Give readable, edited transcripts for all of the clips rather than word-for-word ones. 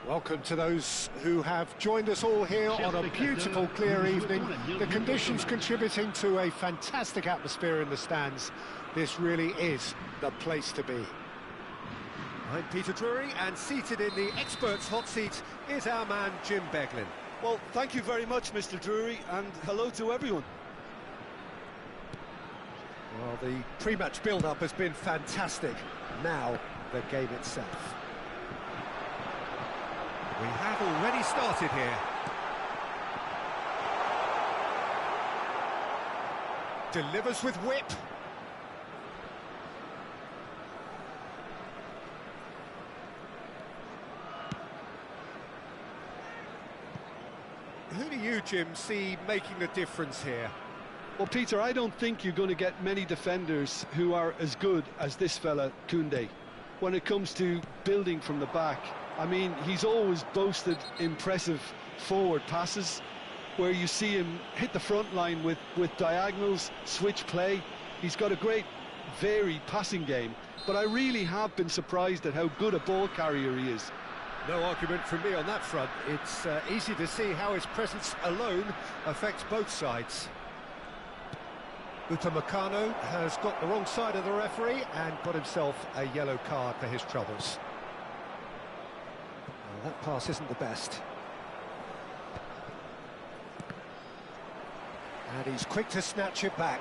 Welcome to those who have joined us all here on a beautiful, clear evening. The conditions contributing to a fantastic atmosphere in the stands. This really is the place to be. I'm Peter Drury, and seated in the experts' hot seat is our man Jim Beglin. Well, thank you very much, Mr. Drury, and hello to everyone. Well, the pre-match build-up has been fantastic. Now, the game itself. We have already started here. Delivers with whip. Who do you, Jim, see making the difference here? Well, Peter, I don't think you're going to get many defenders who are as good as this fella, Koundé, when it comes to building from the back. I mean, he's always boasted impressive forward passes where you see him hit the front line with diagonals, switch play. He's got a great, varied passing game, but I really have been surprised at how good a ball carrier he is. No argument from me on that front. It's easy to see how his presence alone affects both sides. Upamecano has got the wrong side of the referee and got himself a yellow card for his troubles. That pass isn't the best. And he's quick to snatch it back.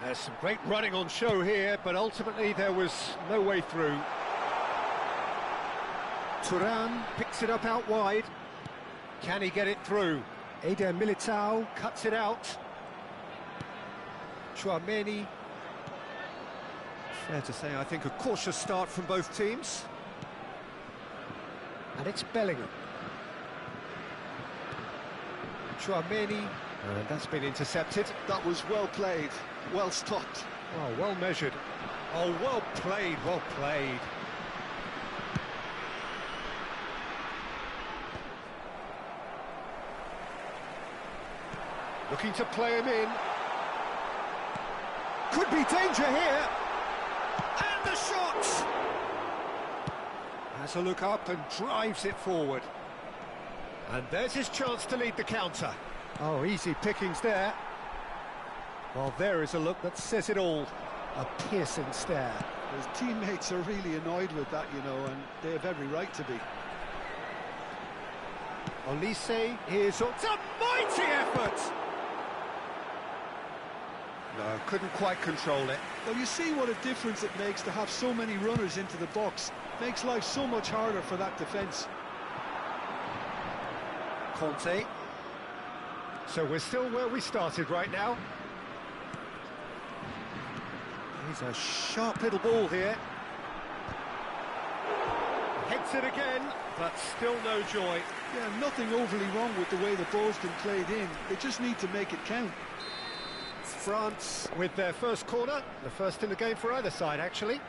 There's some great running on show here, but ultimately there was no way through. Thuram picks it up out wide. Can he get it through? Eder Militao cuts it out. Tchouaméni. Fair to say, I think, a cautious start from both teams. And it's Bellingham. Tchouaméni, and that's been intercepted. That was well played, well stopped. Oh, well measured. Oh, well played, well played. Looking to play him in. Could be danger here. And the shot! Has a look up and drives it forward. And there's his chance to lead the counter. Oh, easy pickings there. Well, there is a look that says it all. A piercing stare. His teammates are really annoyed with that, you know, and they have every right to be. Olise, here's a mighty effort! No, couldn't quite control it. Well, you see what a difference it makes to have so many runners into the box. Makes life so much harder for that defence. Conte. So we're still where we started right now. He's a sharp little ball here. Heads it again, but still no joy. Yeah, nothing overly wrong with the way the ball's been played in. They just need to make it count. France with their first corner, the first in the game for either side, actually.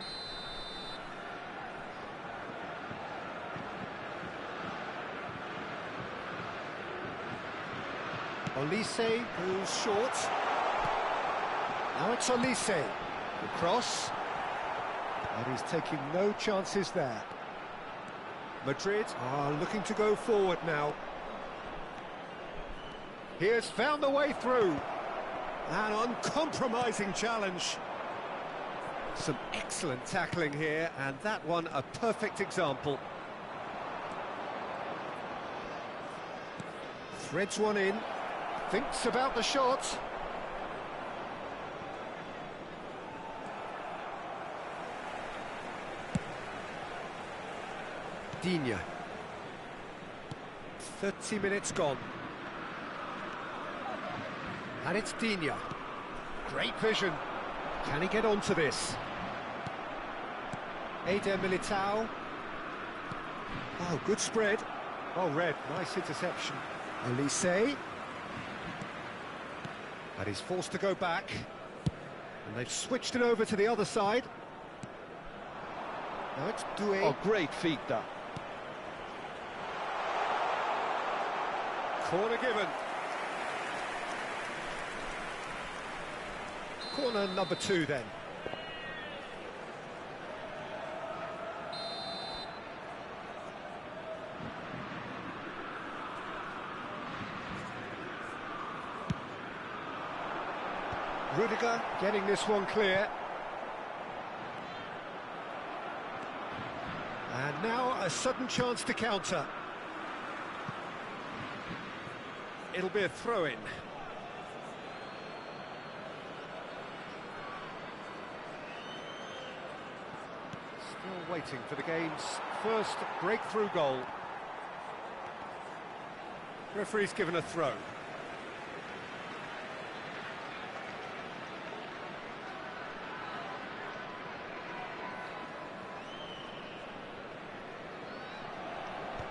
Olise, who's short. Now it's Olise. The cross. And he's taking no chances there. Madrid are looking to go forward now. He has found the way through. An uncompromising challenge. Some excellent tackling here, and that one a perfect example. Threads one in, thinks about the shot. Digne. 30 minutes gone. And it's Digne. Great vision. Can he get onto this? Eder Militao. Oh, good spread. Oh, Red, nice interception. Elise. And he's forced to go back. And they've switched it over to the other side. Now it's Doué. Oh, great feat, that. Corner given. Corner number 2 then. Rudiger getting this one clear. And now a sudden chance to counter. It'll be a throw-in. Still waiting for the game's first breakthrough goal. Referee's given a throw.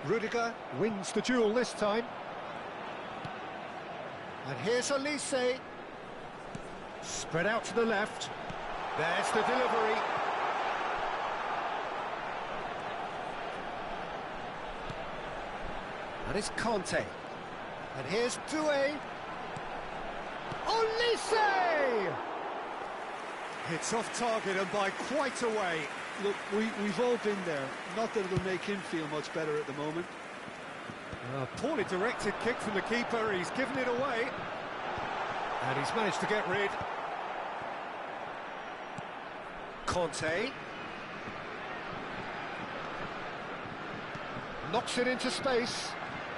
Rudiger wins the duel this time. And here's Elise. Spread out to the left. There's the delivery. And it's Conte. And here's Doué. Elise! It's off target and by quite a way. Look, we've all been there. Not that it'll make him feel much better at the moment. Poorly directed kick from the keeper, he's given it away. And he's managed to get rid. Conte. Knocks it into space.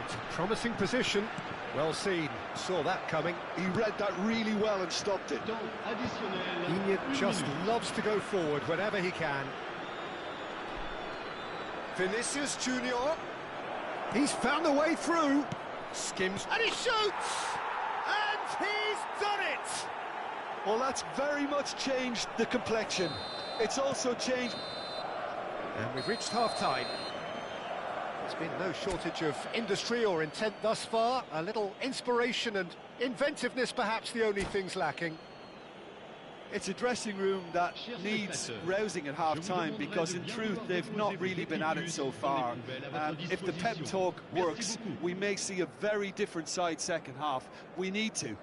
It's a promising position. Well seen, saw that coming. He read that really well and stopped it. Digne just loves to go forward whenever he can. Vinicius Junior. He's found the way through. Skims and he shoots! And he's done it! Well, that's very much changed the complexion. It's also changed... And we've reached half-time. There's been no shortage of industry or intent thus far. A little inspiration and inventiveness, perhaps the only things lacking. It's a dressing room that needs rousing at half-time, because in truth they've not really been at it so far. If the pep talk works, we may see a very different side second half. We need to.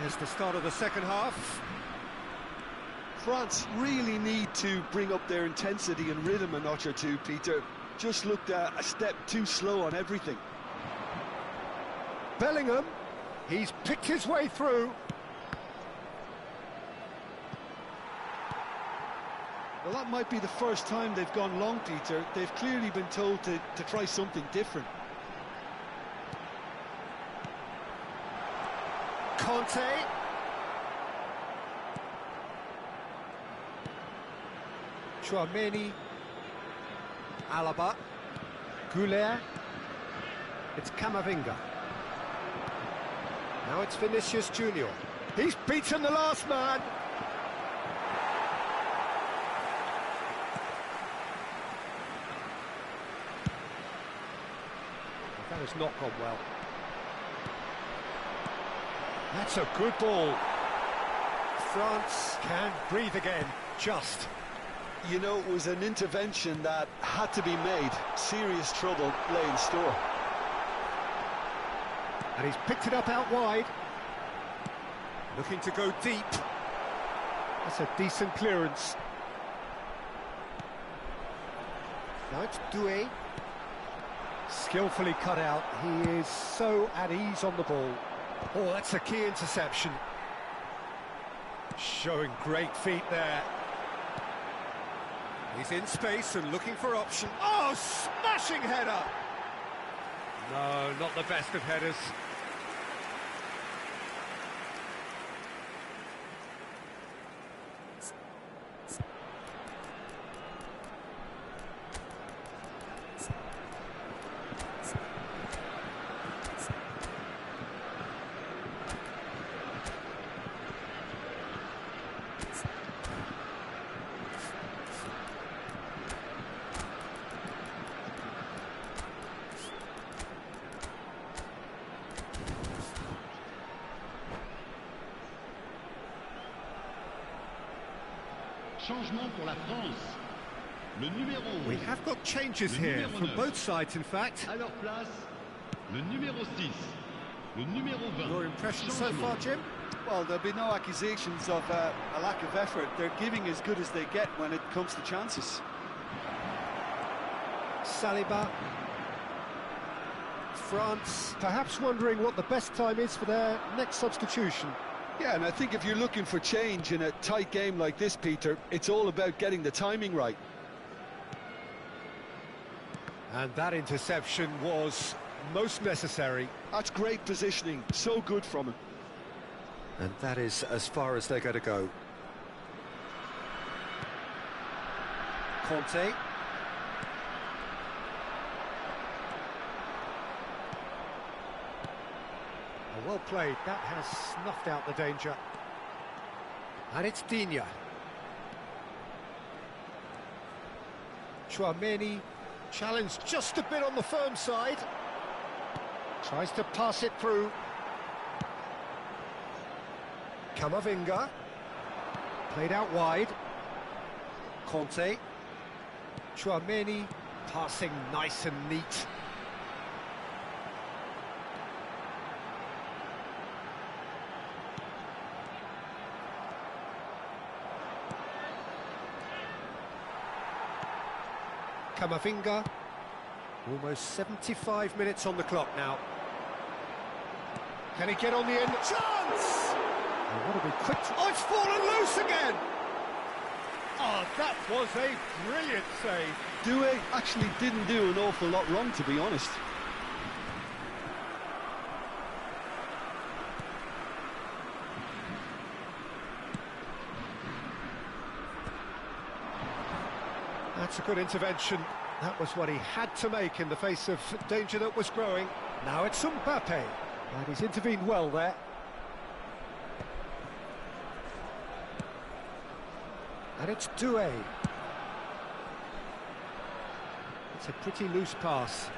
Here's the start of the second half. France really need to bring up their intensity and rhythm a notch or two, Peter. Just looked a step too slow on everything. Bellingham, he's picked his way through. Well, that might be the first time they've gone long, Peter. They've clearly been told to try something different. Conte. Chouameni. Alaba. Goulet. It's Camavinga. Now it's Vinicius Junior. He's beaten the last man. That has not gone well. That's a good ball. France can breathe again, just. You know, it was an intervention that had to be made. Serious trouble lay in store. And he's picked it up out wide. Looking to go deep. That's a decent clearance. Now it's Doué. Skillfully cut out. He is so at ease on the ball. Oh, that's a key interception. Showing great feet there. He's in space and looking for option. Oh, smashing header! No, not the best of headers. Changement pour la France. Le numéro 11. We have got changes here from both sides, in fact. À leur place, le numéro 6. Le numéro 20. Your impression so far, Jim? Well, there'll be no accusations of a lack of effort. They're giving as good as they get when it comes to chances. Saliba. France perhaps wondering what the best time is for their next substitution. Yeah, and I think if you're looking for change in a tight game like this, Peter, it's all about getting the timing right. And that interception was most necessary. That's great positioning, so good from him. And that is as far as they're going to go. Conte. Well played, that has snuffed out the danger. And it's Digne. Tchouaméni, challenged just a bit on the firm side. Tries to pass it through. Camavinga. Played out wide. Conte. Tchouaméni, passing nice and neat. Camavinga, almost 75 minutes on the clock now. Can he get on the end? Chance! Oh, what a big quick... Oh, it's fallen loose again! Oh, that was a brilliant save. Doué actually didn't do an awful lot wrong, to be honest. That's a good intervention. That was what he had to make in the face of danger that was growing. Now it's Mbappe, and he's intervened well there. And it's Doué. It's a pretty loose pass.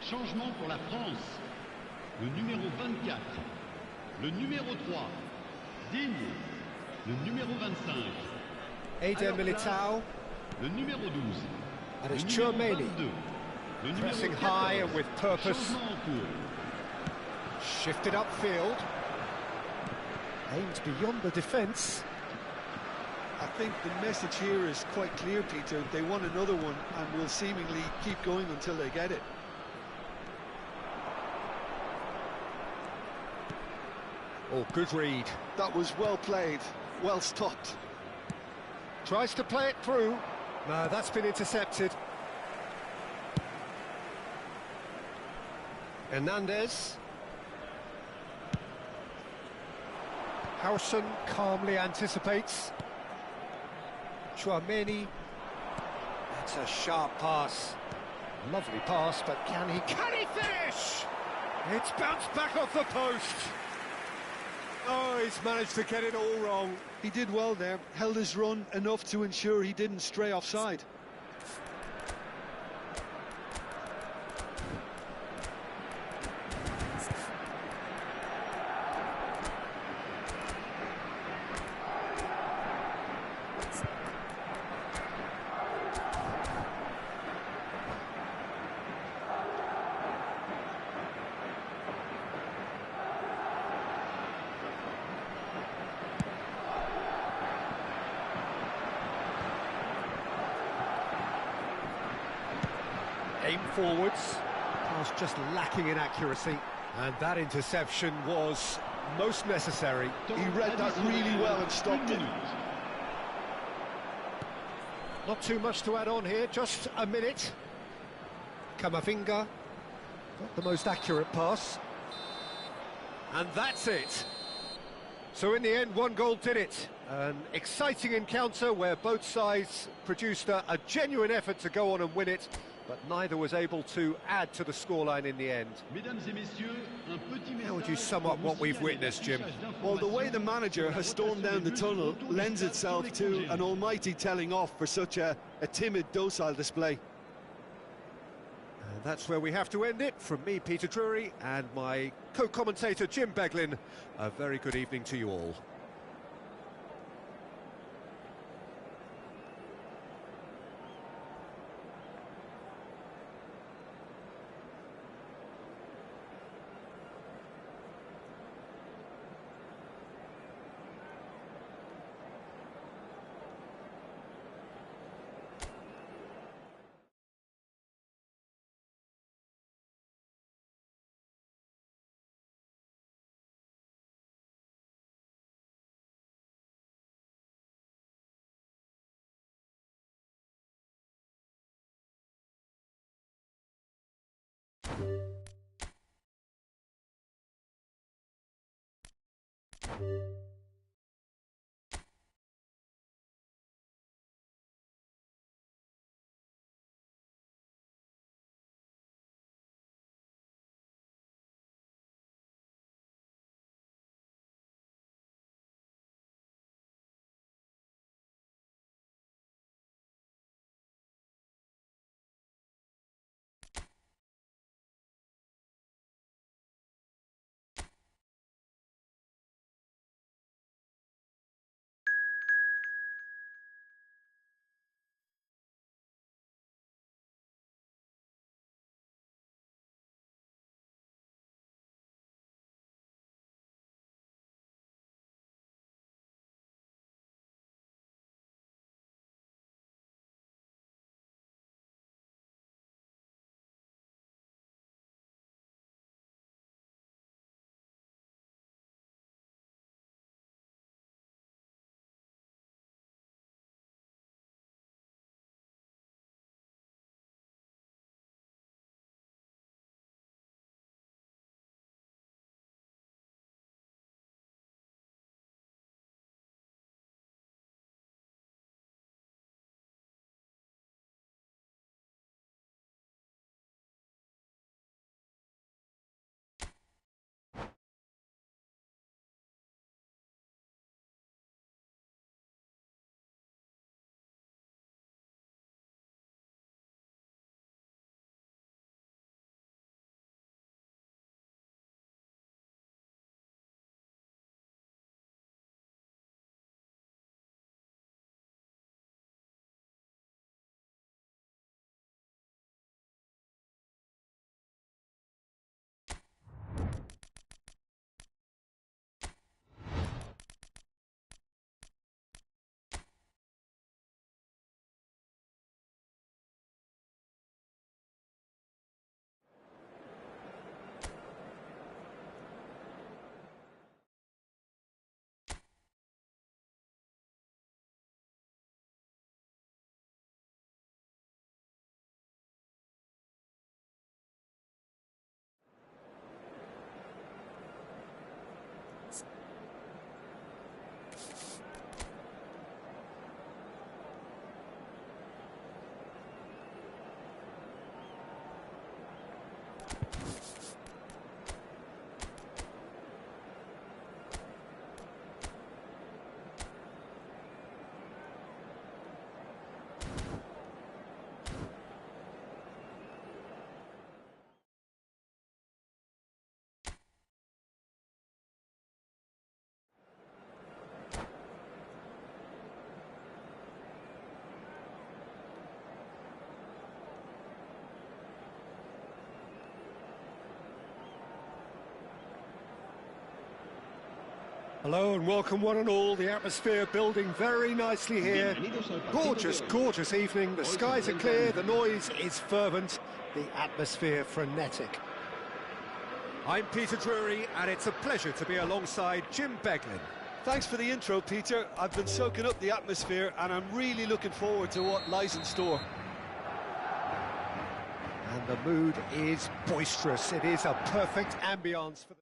Changement pour la France. Le numéro 24. Le numéro 3. Digne. Le numéro 25. Eder Militao. Le numéro 12. And it's Le numéro Tchouaméni. 22. Le numéro Pressing 14. high and with purpose. Changement en cours. Shifted upfield. Aimed beyond the defence. I think the message here is quite clear, Peter. They want another one and will seemingly keep going until they get it. Oh, good read. That was well played, well stopped. Tries to play it through. No, that's been intercepted. Hernandez. Howson calmly anticipates. Tchouaméni. That's a sharp pass. Lovely pass, but can he finish? It's bounced back off the post. Oh, he's managed to get it all wrong. He did well there, held his run enough to ensure he didn't stray offside. Aim forwards. Pass just lacking in accuracy. And that interception was most necessary. He read that really well and stopped it. Not too much to add on here, just a minute. Camavinga got the most accurate pass. And that's it. So in the end, one goal did it. An exciting encounter where both sides produced a genuine effort to go on and win it, but neither was able to add to the scoreline in the end. How would you sum up what we've witnessed, Jim? Well, the way the manager has stormed down the tunnel lends itself to an almighty telling off for such a timid, docile display. And that's where we have to end it. From me, Peter Drury, and my co-commentator, Jim Beglin, a very good evening to you all. Hello and welcome one and all. The atmosphere building very nicely here. Gorgeous, gorgeous evening. The skies are clear, the noise is fervent, the atmosphere frenetic. I'm Peter Drury and it's a pleasure to be alongside Jim Beglin. Thanks for the intro, Peter. I've been soaking up the atmosphere and I'm really looking forward to what lies in store. And the mood is boisterous. It is a perfect ambience for the...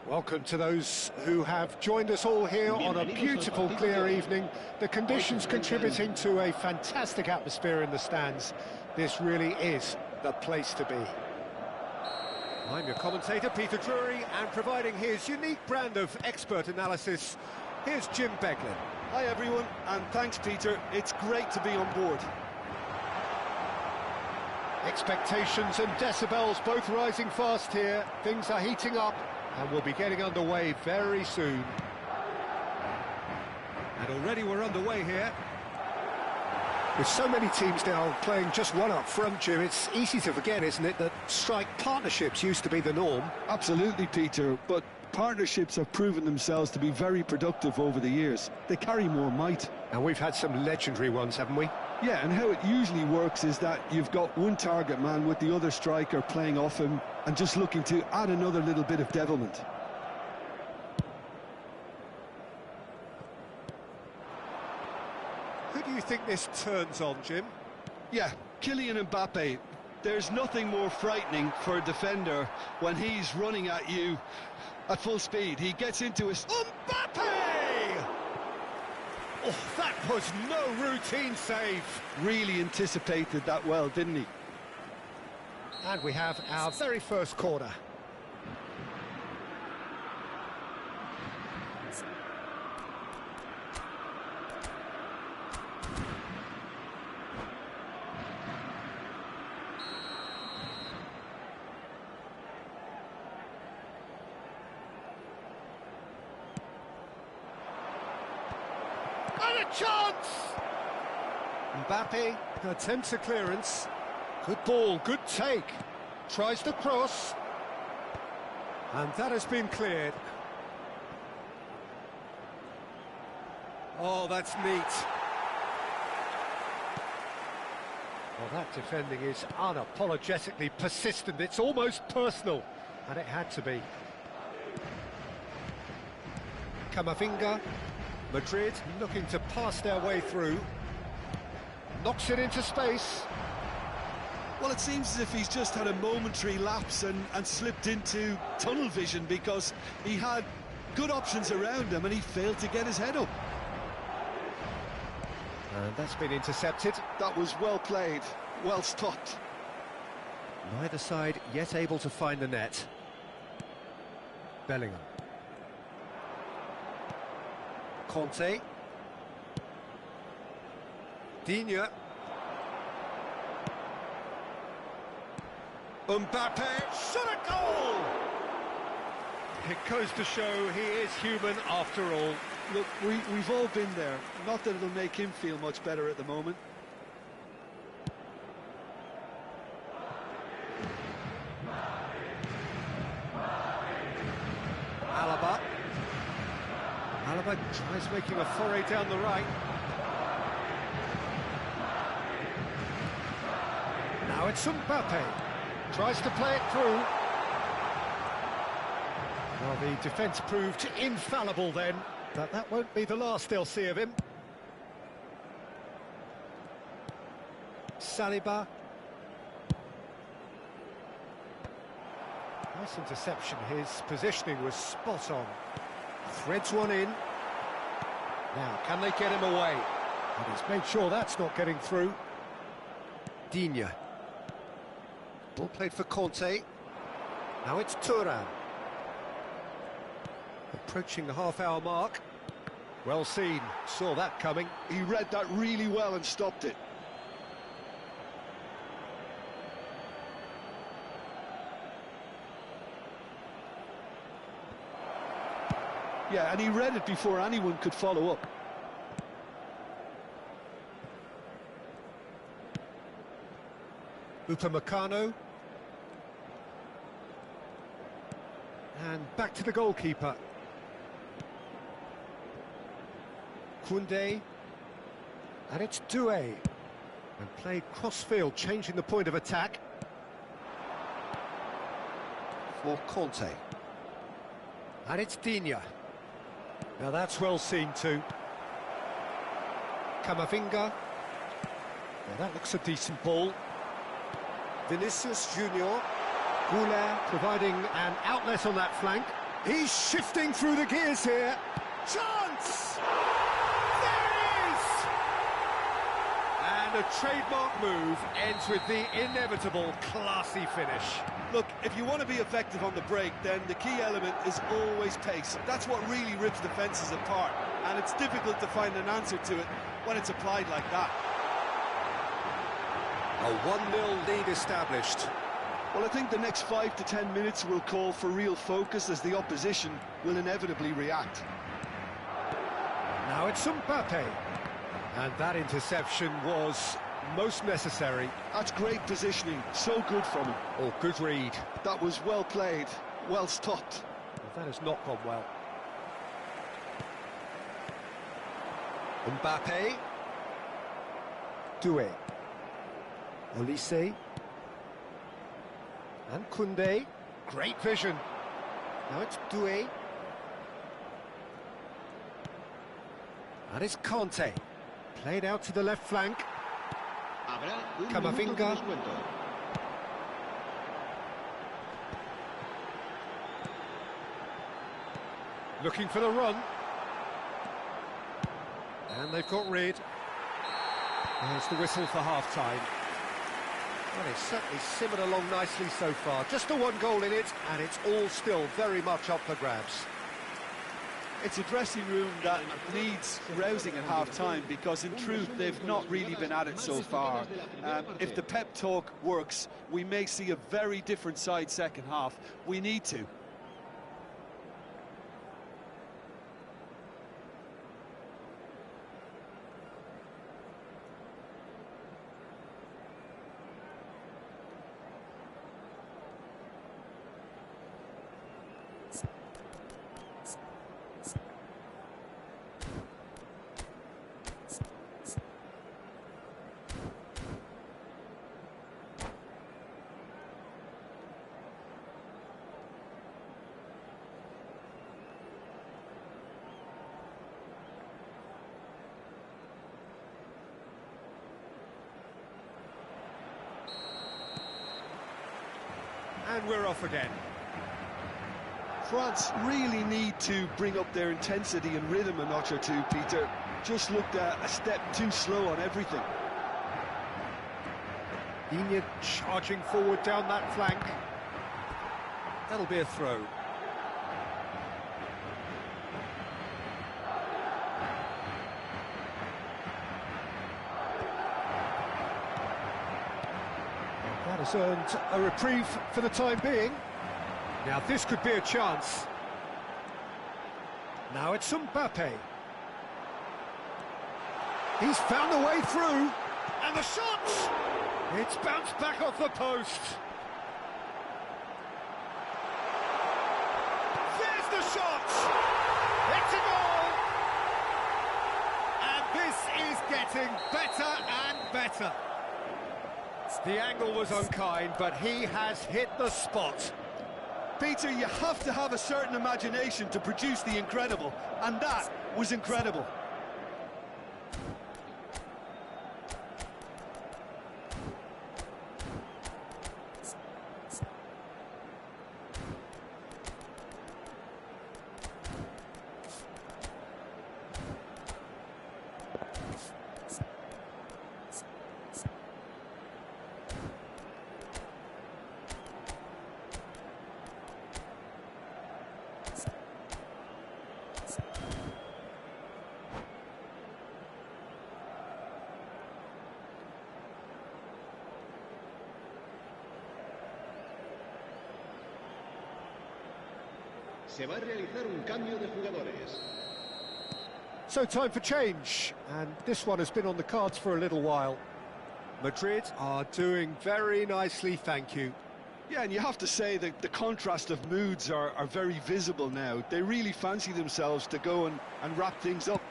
Welcome to those who have joined us all here on a beautiful, clear evening. The conditions contributing to a fantastic atmosphere in the stands. This really is the place to be. I'm your commentator, Peter Drury, and providing his unique brand of expert analysis, here's Jim Beglin. Hi everyone, and thanks Peter. It's great to be on board. Expectations and decibels both rising fast here. Things are heating up. And we'll be getting underway very soon. And already we're underway here. With so many teams now playing just one up front, Jim, it's easy to forget, isn't it, that strike partnerships used to be the norm. Absolutely, Peter, but partnerships have proven themselves to be very productive over the years. They carry more might. And we've had some legendary ones, haven't we? Yeah, and how it usually works is that you've got one target man with the other striker playing off him and just looking to add another little bit of devilment. Who do you think this turns on, Jim? Yeah, Kylian Mbappe. There's nothing more frightening for a defender when he's running at you at full speed. He gets into his... Mbappe! Oh, that was no routine save. Really anticipated that well, didn't he? And we have our very first corner. And a chance! Mbappe attempts a clearance. Good ball, good take. Tries to cross. And that has been cleared. Oh, that's neat. Well, that defending is unapologetically persistent. It's almost personal. And it had to be. Camavinga. Madrid looking to pass their way through. Knocks it into space. Well, it seems as if he's just had a momentary lapse and slipped into tunnel vision, because he had good options around him and he failed to get his head up. And that's been intercepted. That was well played, well stopped. Neither side yet able to find the net. Bellingham. Conte. Digne. Mbappe, shot a goal! It goes to show he is human after all. Look, we've all been there. Not that it'll make him feel much better at the moment. Alaba. Alaba tries making a foray down the right. Now it's Mbappe. Tries to play it through. Well, the defence proved infallible then, but that won't be the last they'll see of him. Saliba. Nice interception. His positioning was spot on. Threads one in. Now, can they get him away? And he's made sure that's not getting through. Digne. Ball played for Conte. Now it's Thuram. Approaching the half-hour mark. Well seen. Saw that coming. He read that really well and stopped it. Yeah, and he read it before anyone could follow up. Upamecano. And back to the goalkeeper. Koundé. And it's Doué. And played cross-field, changing the point of attack. For Conte. And it's Digne. Now that's well seen too. Camavinga. Well, that looks a decent ball. Vinicius Junior. Goulet providing an outlet on that flank. He's shifting through the gears here. Chance! There it is! And a trademark move ends with the inevitable classy finish. Look, if you want to be effective on the break, then the key element is always pace. That's what really rips defences apart, and it's difficult to find an answer to it when it's applied like that. A 1-0 lead established. Well, I think the next 5 to 10 minutes will call for real focus, as the opposition will inevitably react. Now it's Mbappe. And that interception was most necessary. That's great positioning, so good from him. Oh, good read. That was well played, well stopped. Well, that has not gone well. Mbappe. Doué. Olise. And Koundé. Great vision. Now it's Doué. And it's Conte. Played out to the left flank. Camavinga. Looking for the run. And they've got rid. There's the whistle for half-time. Well, it's certainly simmered along nicely so far. Just the one goal in it, and it's all still very much up for grabs. It's a dressing room that needs rousing at half-time, because in truth they've not really been at it so far. If the pep talk works, we may see a very different side second half. We need to. And we're off again. France really need to bring up their intensity and rhythm a notch or two, Peter. Just looked a step too slow on everything. Digne charging forward down that flank. That'll be a throw. That has earned a reprieve for the time being. Now this could be a chance. Now it's Mbappe. He's found a way through, and the shot! It's bounced back off the post. There's the shot! It's a goal! And this is getting better and better. The angle was unkind, but he has hit the spot. Peter, you have to have a certain imagination to produce the incredible, and that was incredible. Se va a realizar un cambio de jugadores. So time for change, and this one has been on the cards for a little while. Madrid are doing very nicely, thank you. Yeah, and you have to say that the contrast of moods are very visible now. They really fancy themselves to go and wrap things up.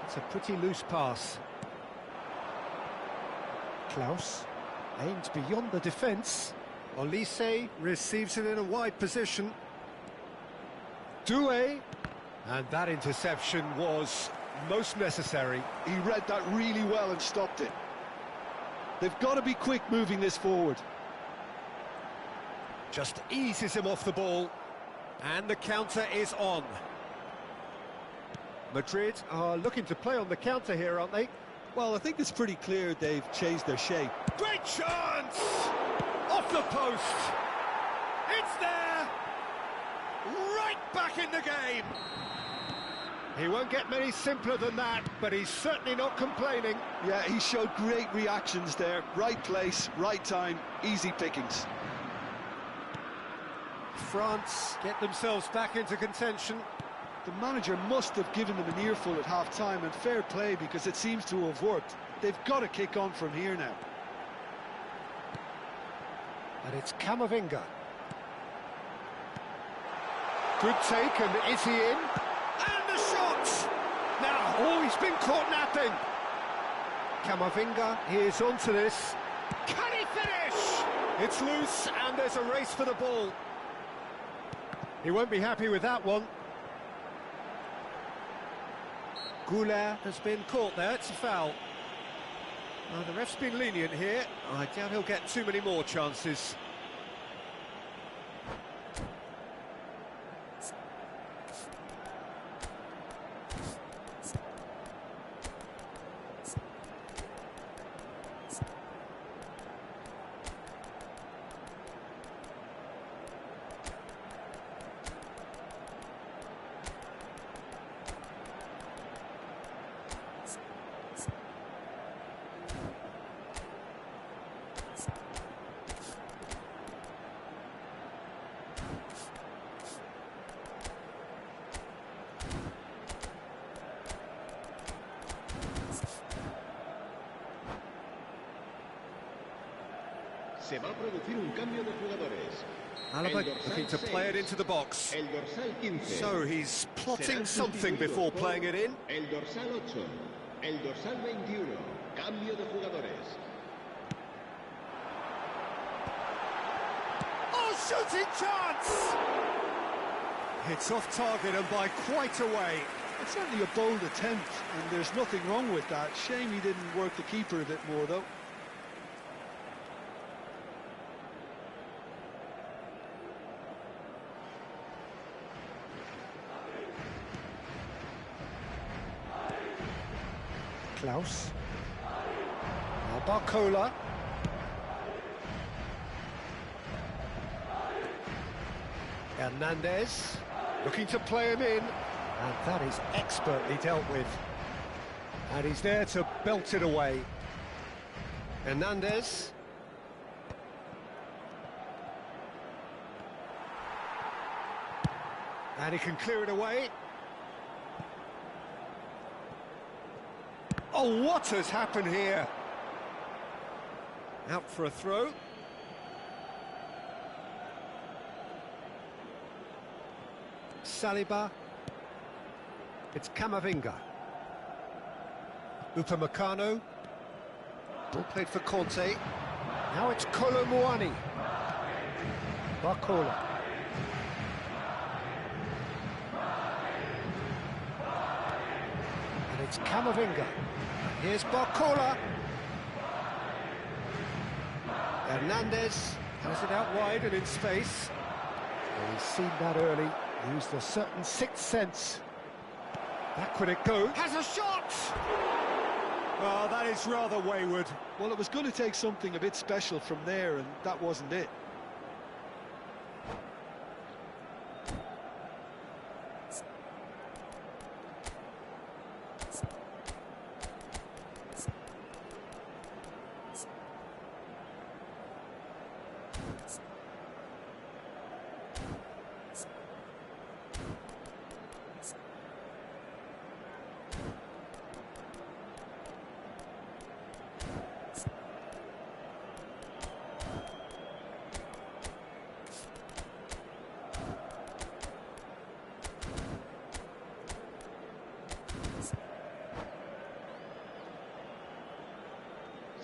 It's a pretty loose pass. Klaus aimed beyond the defence. Olise receives it in a wide position. Doué. And that interception was most necessary. He read that really well and stopped it. They've got to be quick moving this forward. Just eases him off the ball. And the counter is on. Madrid are looking to play on the counter here, aren't they? Well, I think it's pretty clear they've changed their shape. Great chance! Off the post! It's there! Right back in the game! He won't get many simpler than that, but he's certainly not complaining. Yeah, he showed great reactions there. Right place, right time, easy pickings. France get themselves back into contention. The manager must have given them an earful at half-time, and fair play because it seems to have worked. They've got to kick on from here now. And it's Camavinga. Good take, and is he in? And the shot! Now, oh, he's been caught napping. Camavinga, he is onto this. Can he finish? It's loose, and there's a race for the ball. He won't be happy with that one. Goulet has been caught there, it's a foul. The ref's been lenient here. I doubt he'll get too many more chances. Se va a producir un cambio de jugadores. Alaba looking to play it into the box. El dorsal 15. So he's plotting something before playing it in. El dorsal 8. El dorsal 21. Cambio de jugadores. Oh, shooting chance! It's off target and by quite a way. It's certainly a bold attempt, and there's nothing wrong with that. Shame he didn't work the keeper a bit more, though. Klaus. Now Barcola. Hernandez, looking to play him in, and that is expertly dealt with. And he's there to belt it away. Hernandez. And he can clear it away. Oh, what has happened here? Out for a throw. Saliba. It's Camavinga. Upamecano. Ball played for Conte. Now it's Kolo Muani. Barcola. And it's Camavinga. Here's Barcola. Hernandez has it out wide and in space. Well, he's seen that early. Used a certain sixth sense. Back would it go? Has a shot! Oh, that is rather wayward. Well, it was going to take something a bit special from there, and that wasn't it.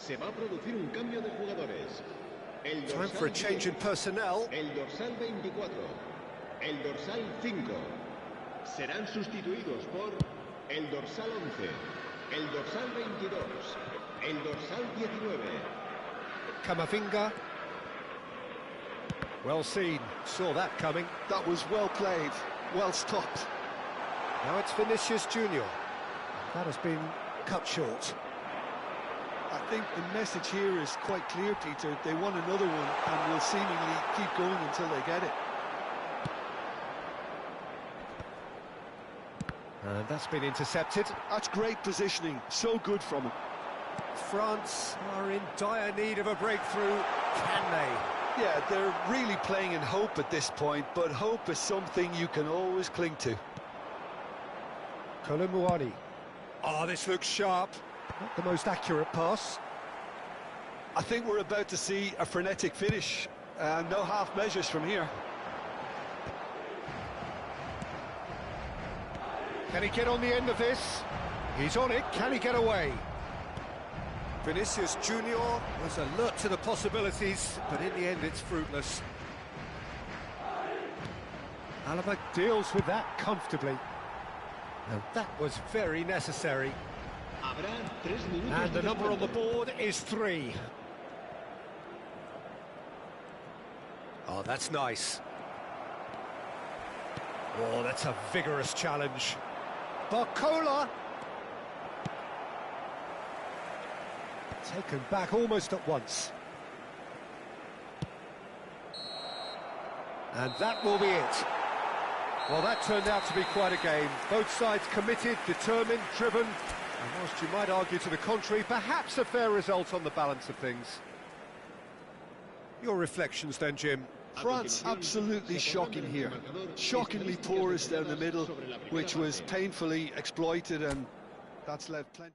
Se va a producir un cambio de jugadores. El Time for a change in personnel. El dorsal 24, el dorsal 5. Serán sustituidos por el dorsal 11, el dorsal 22, el dorsal 19. Camavinga. Well seen. Saw that coming. That was well played, well stopped. Now it's Vinicius Junior. That has been cut short. I think the message here is quite clear, Peter. They want another one and will seemingly keep going until they get it. And that's been intercepted. That's great positioning, so good from him. France are in dire need of a breakthrough. Can they? Yeah, they're really playing in hope at this point, but hope is something you can always cling to. Kolo Muani. Oh, this looks sharp. Not the most accurate pass. I think we're about to see a frenetic finish. No half measures from here. Can he get on the end of this? He's on it. Can he get away? Vinicius Junior was alert to the possibilities, but in the end it's fruitless. Alaba deals with that comfortably. And that was very necessary. And the number on the board is 3. Oh, that's nice. Oh, that's a vigorous challenge. Barcola. Taken back almost at once. And that will be it. Well, that turned out to be quite a game. Both sides committed, determined, driven. And whilst you might argue to the contrary, perhaps a fair result on the balance of things. Your reflections then, Jim? France absolutely shocking here. Shockingly porous down the middle, which was painfully exploited, and that's left plenty.